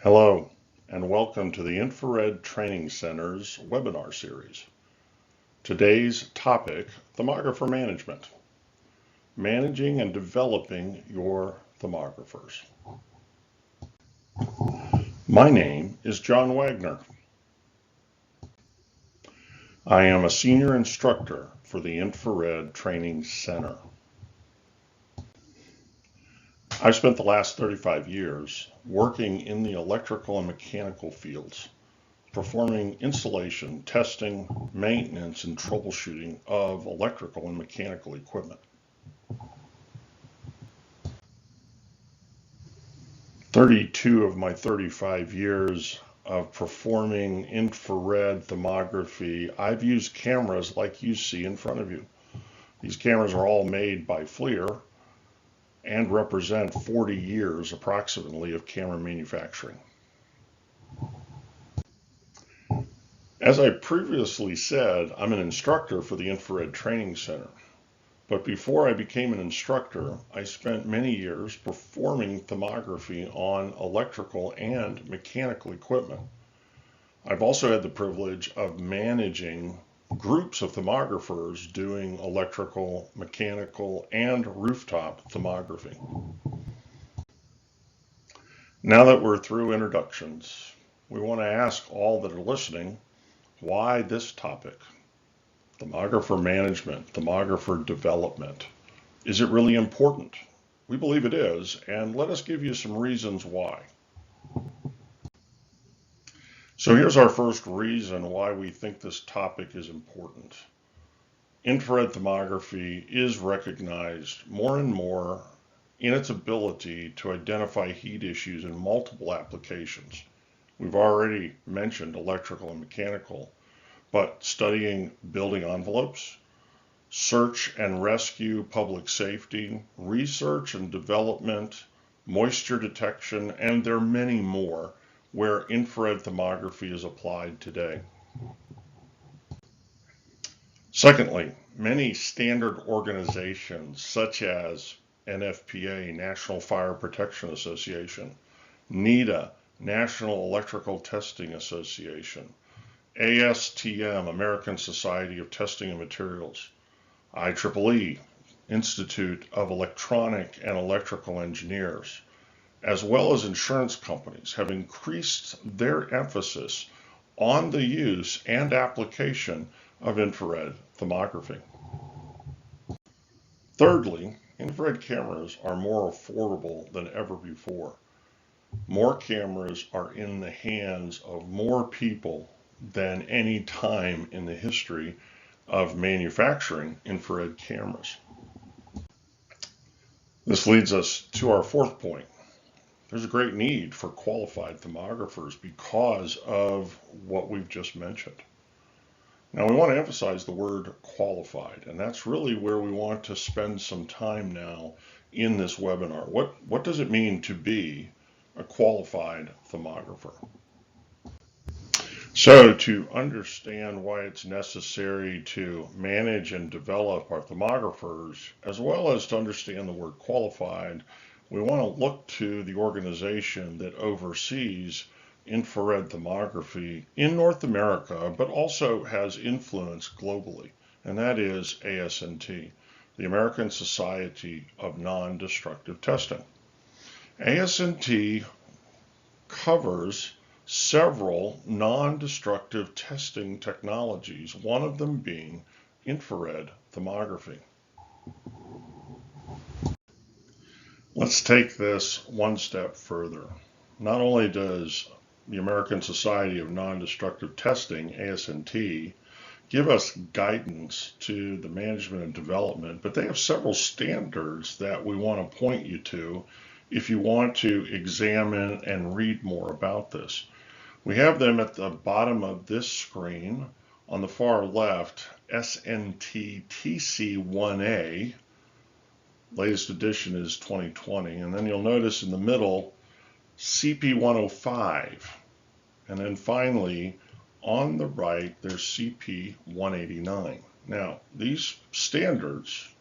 Hello, and welcome to the Infrared Training Center's webinar series. Today's topic, Thermographer Management, managing and developing your thermographers. My name is John Waggoner. I am a senior instructor for the Infrared Training Center. I've spent the last 35 years working in the electrical and mechanical fields, performing installation, testing, maintenance, and troubleshooting of electrical and mechanical equipment. 32 of my 35 years of performing infrared thermography, I've used cameras like you see in front of you. These cameras are all made by FLIR and represent 40 years approximately of camera manufacturing. As I previously said, I'm an instructor for the Infrared Training Center. But before I became an instructor, I spent many years performing thermography on electrical and mechanical equipment. I've also had the privilege of managing groups of thermographers doing electrical, mechanical, and rooftop thermography. Now that we're through introductions, we want to ask all that are listening, why this topic? Thermographer management, thermographer development. Is it really important? We believe it is, and let us give you some reasons why. So here's our first reason why we think this topic is important. Infrared thermography is recognized more and more in its ability to identify heat issues in multiple applications. We've already mentioned electrical and mechanical, but studying building envelopes, search and rescue, public safety, research and development, moisture detection, and there are many more where infrared thermography is applied today. Secondly, many standard organizations such as NFPA, National Fire Protection Association, NETA, National Electrical Testing Association, ASTM, American Society of Testing and Materials, IEEE, Institute of Electronic and Electrical Engineers, as well as insurance companies have increased their emphasis on the use and application of infrared thermography. Thirdly, infrared cameras are more affordable than ever before. More cameras are in the hands of more people than any time in the history of manufacturing infrared cameras. This leads us to our fourth point. There's a great need for qualified thermographers because of what we've just mentioned. Now we want to emphasize the word qualified, and that's really where we want to spend some time now in this webinar. What does it mean to be a qualified thermographer? So to understand why it's necessary to manage and develop our thermographers, as well as to understand the word qualified, we want to look to the organization that oversees infrared thermography in North America, but also has influence globally, and that is ASNT, the American Society of Non-Destructive Testing. ASNT covers several non-destructive testing technologies, one of them being infrared thermography. Let's take this one step further. Not only does the American Society of Non-Destructive Testing, ASNT, give us guidance to the management and development, but they have several standards that we want to point you to if you want to examine and read more about this. We have them at the bottom of this screen. On the far left, SNT TC1A, latest edition is 2020, and then you'll notice in the middle CP105, and then finally on the right there's CP189. Now these standards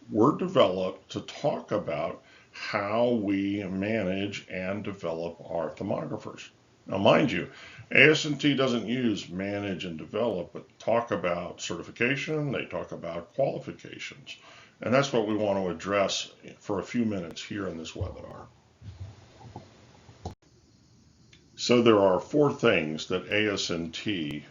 were developed to talk about how we manage and develop our thermographers. Now, mind you, AS&T doesn't use manage and develop, but talk about certification, they talk about qualifications. And that's what we want to address for a few minutes here in this webinar. So there are 4 things that AS&T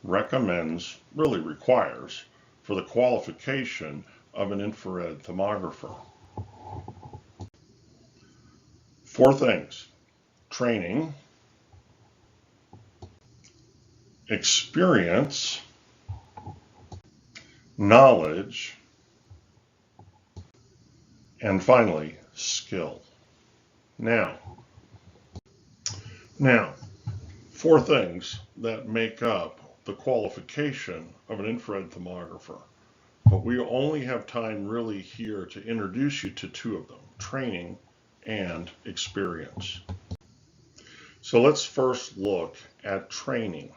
recommends, really requires, for the qualification of an infrared thermographer. 4 things: training, experience, knowledge, and finally, skill. Now, 4 things that make up the qualification of an infrared thermographer. But we only have time really here to introduce you to 2 of them, training and experience. So let's first look at training.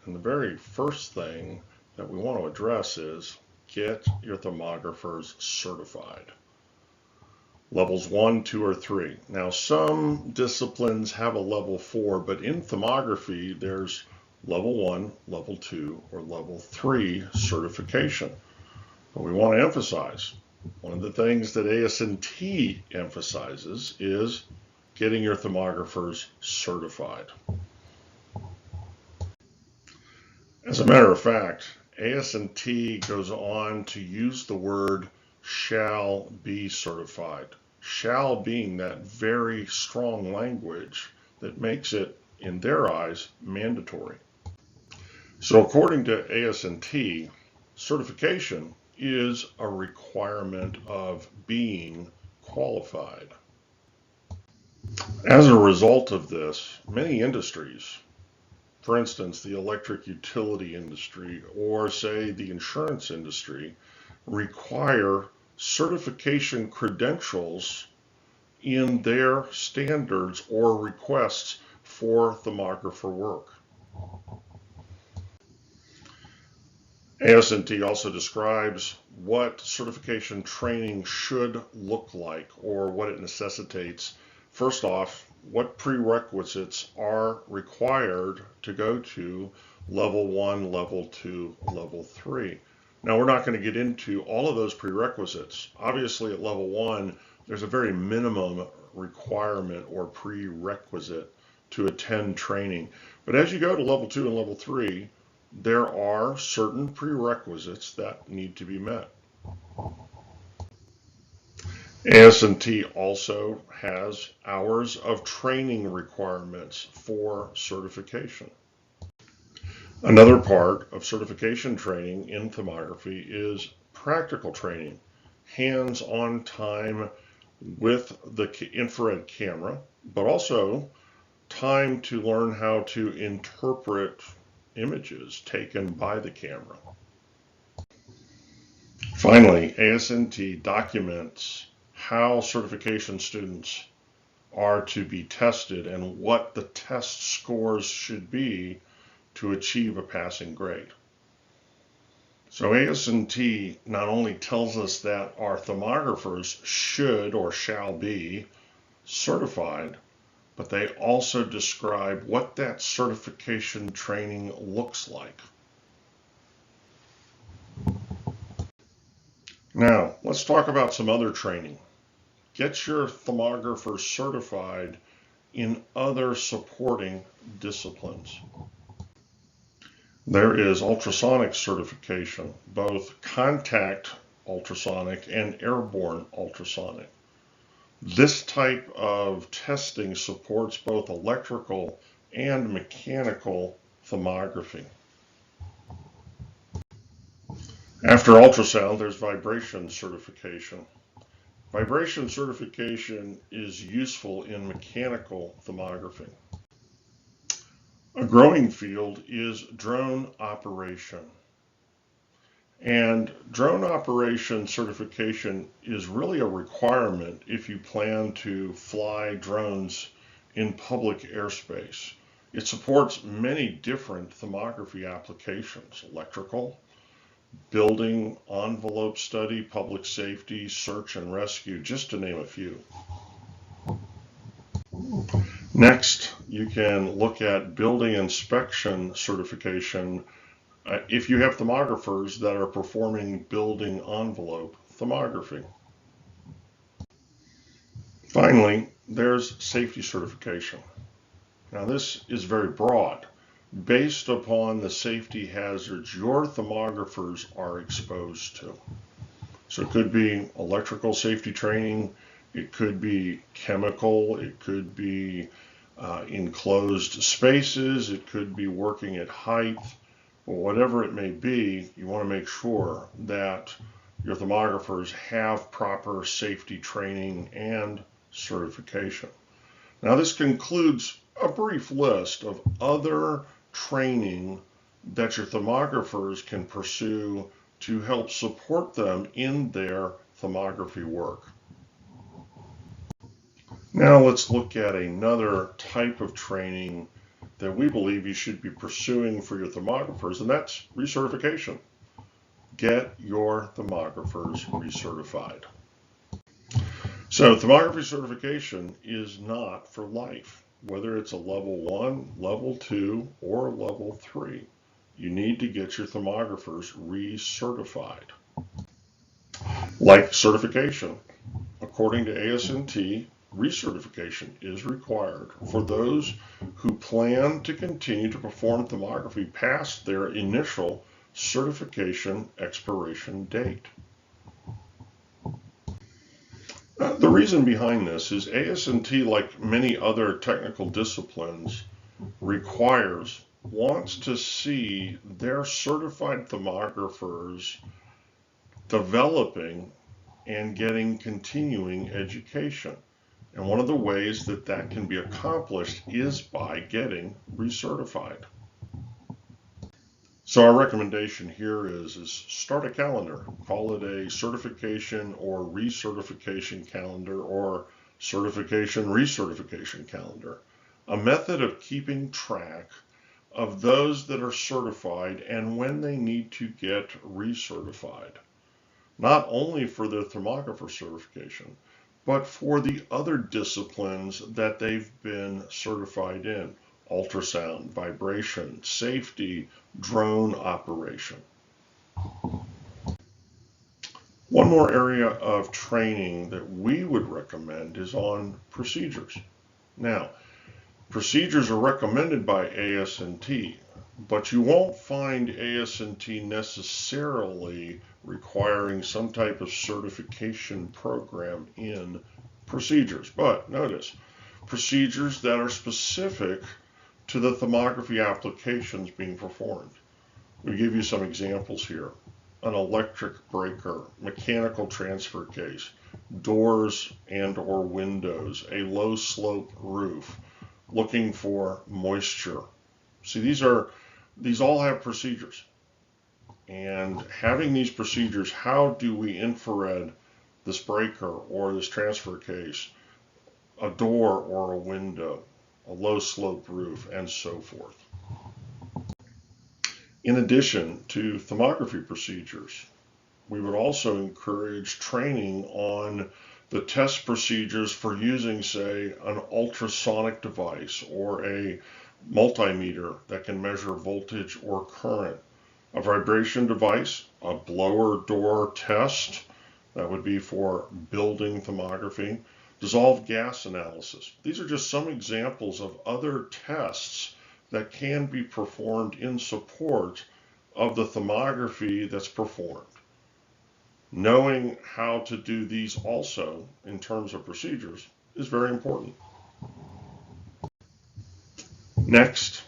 And the very first thing that we want to address is get your thermographers certified. Levels 1, 2, or 3. Now, some disciplines have a level 4, but in thermography, there's level 1, level 2, or level 3 certification. But we want to emphasize, one of the things that AS&T emphasizes is getting your thermographers certified. As a matter of fact, AS&T goes on to use the word shall be certified. Shall being that very strong language that makes it, in their eyes, mandatory. So according to AS&T, certification is a requirement of being qualified. As a result of this, many industries, for instance, the electric utility industry or say the insurance industry, require certification credentials in their standards or requests for thermographer work. AS&T also describes what certification training should look like or what it necessitates. First off, what prerequisites are required to go to level 1, level 2, level 3. Now, we're not going to get into all of those prerequisites. Obviously, at level 1, there's a very minimum requirement or prerequisite to attend training. But as you go to level 2 and level 3, there are certain prerequisites that need to be met. AS&T also has hours of training requirements for certification. Another part of certification training in thermography is practical training, hands-on time with the infrared camera, but also time to learn how to interpret images taken by the camera. Finally, AS&T documents how certification students are to be tested and what the test scores should be to achieve a passing grade. So AS&T not only tells us that our thermographers should or shall be certified, but they also describe what that certification training looks like. Now, let's talk about some other training. Get your thermographer certified in other supporting disciplines. There is ultrasonic certification, both contact ultrasonic and airborne ultrasonic. This type of testing supports both electrical and mechanical thermography. After ultrasound, there's vibration certification. Vibration certification is useful in mechanical thermography. A growing field is drone operation. And drone operation certification is really a requirement if you plan to fly drones in public airspace. It supports many different thermography applications: electrical, building envelope study, public safety, search and rescue, just to name a few. Next, you can look at building inspection certification if you have thermographers that are performing building envelope thermography. Finally, there's safety certification. Now this is very broad, based upon the safety hazards your thermographers are exposed to. So it could be electrical safety training, it could be chemical, it could be enclosed spaces, it could be working at height, or whatever it may be. You want to make sure that your thermographers have proper safety training and certification. Now this concludes a brief list of other training that your thermographers can pursue to help support them in their thermography work. Now let's look at another type of training that we believe you should be pursuing for your thermographers, and that's recertification. Get your thermographers recertified. So thermography certification is not for life, whether it's a level 1, level 2, or level 3. You need to get your thermographers recertified. Like certification, according to ASNT, recertification is required for those who plan to continue to perform thermography past their initial certification expiration date. The reason behind this is ASNT, like many other technical disciplines, wants to see their certified thermographers developing and getting continuing education. And one of the ways that that can be accomplished is by getting recertified. So our recommendation here is start a calendar. Call it a certification or recertification calendar, or certification recertification calendar. A method of keeping track of those that are certified and when they need to get recertified. Not only for their thermographer certification, but for the other disciplines that they've been certified in: ultrasound, vibration, safety, drone operation. One more area of training that we would recommend is on procedures. Now, procedures are recommended by ASNT, but you won't find ASNT necessarily requiring some type of certification program in procedures. But notice, procedures that are specific to the thermography applications being performed. We give you some examples here: an electric breaker, mechanical transfer case, doors and or windows, a low slope roof, looking for moisture. See, these all have procedures. And having these procedures, how do we infrared this breaker or this transfer case, a door or a window, a low slope roof, and so forth. In addition to thermography procedures, we would also encourage training on the test procedures for using, say, an ultrasonic device or a multimeter that can measure voltage or current, a vibration device, a blower door test, that would be for building thermography, dissolved gas analysis. These are just some examples of other tests that can be performed in support of the thermography that's performed. Knowing how to do these also in terms of procedures is very important. Next,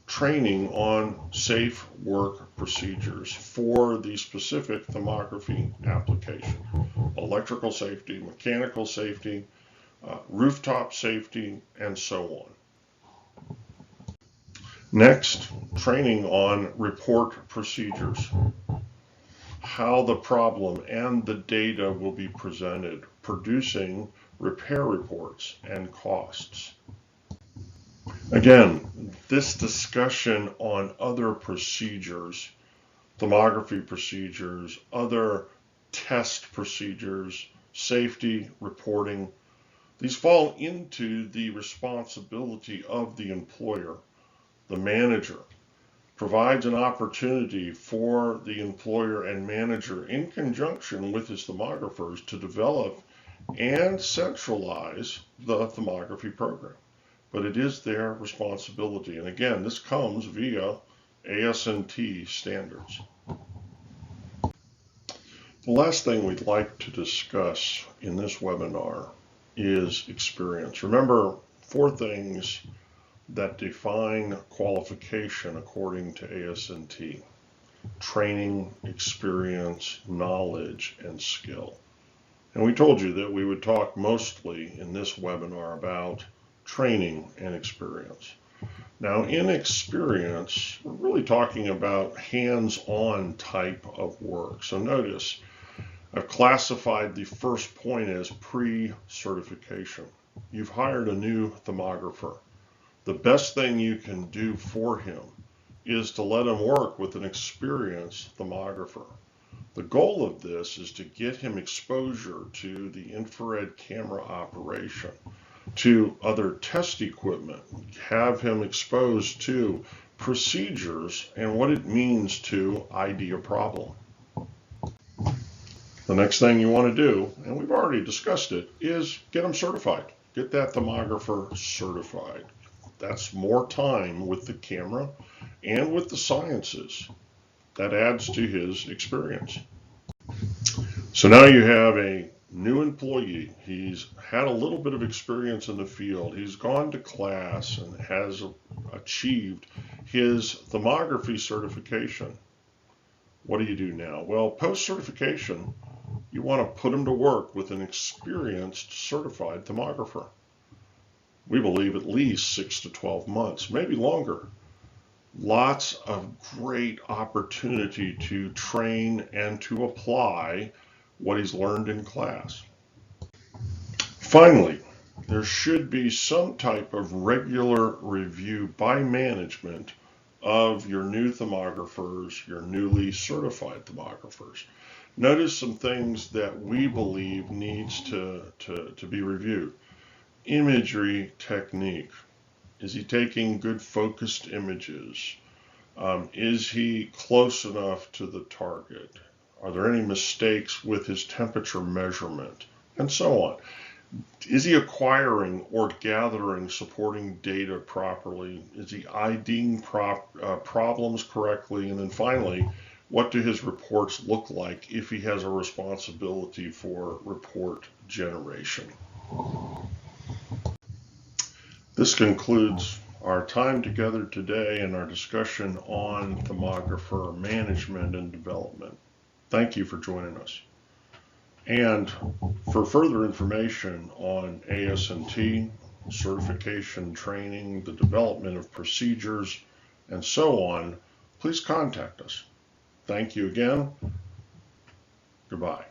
training on safe work procedures for the specific thermography application: electrical safety, mechanical safety, rooftop safety, and so on. Next, training on report procedures: how the problem and the data will be presented, producing repair reports and costs. Again, this discussion on other procedures thermography procedures, other test procedures, safety, reporting. These fall into the responsibility of the employer. The manager provides an opportunity for the employer and manager in conjunction with his thermographers to develop and centralize the thermography program. But it is their responsibility. And again, this comes via AS&T standards. The last thing we'd like to discuss in this webinar is experience. Remember, 4 things that define qualification according to AS&T: training, experience, knowledge, and skill. And we told you that we would talk mostly in this webinar about training and experience. Now, in experience, we're really talking about hands-on type of work. So notice, I've classified the first point as pre-certification. You've hired a new thermographer. The best thing you can do for him is to let him work with an experienced thermographer. The goal of this is to get him exposure to the infrared camera operation, to other test equipment, have him exposed to procedures and what it means to ID a problem. The next thing you want to do, and we've already discussed it, is get him certified. Get that thermographer certified. That's more time with the camera and with the sciences. That adds to his experience. So now you have a new employee. He's had a little bit of experience in the field. He's gone to class and has achieved his thermography certification. What do you do now? Well, post-certification, you want to put him to work with an experienced certified thermographer. We believe at least 6 to 12 months, maybe longer. Lots of great opportunity to train and to apply what he's learned in class. Finally, there should be some type of regular review by management of your new thermographers, your newly certified thermographers. Notice some things that we believe needs to be reviewed. Imagery technique. Is he taking good focused images? Is he close enough to the target? Are there any mistakes with his temperature measurement? And so on. Is he acquiring or gathering supporting data properly? Is he IDing problems correctly? And then finally, what do his reports look like if he has a responsibility for report generation? This concludes our time together today and our discussion on thermographer management and development. Thank you for joining us. And for further information on AS&T, certification training, the development of procedures, and so on, please contact us. Thank you again. Goodbye.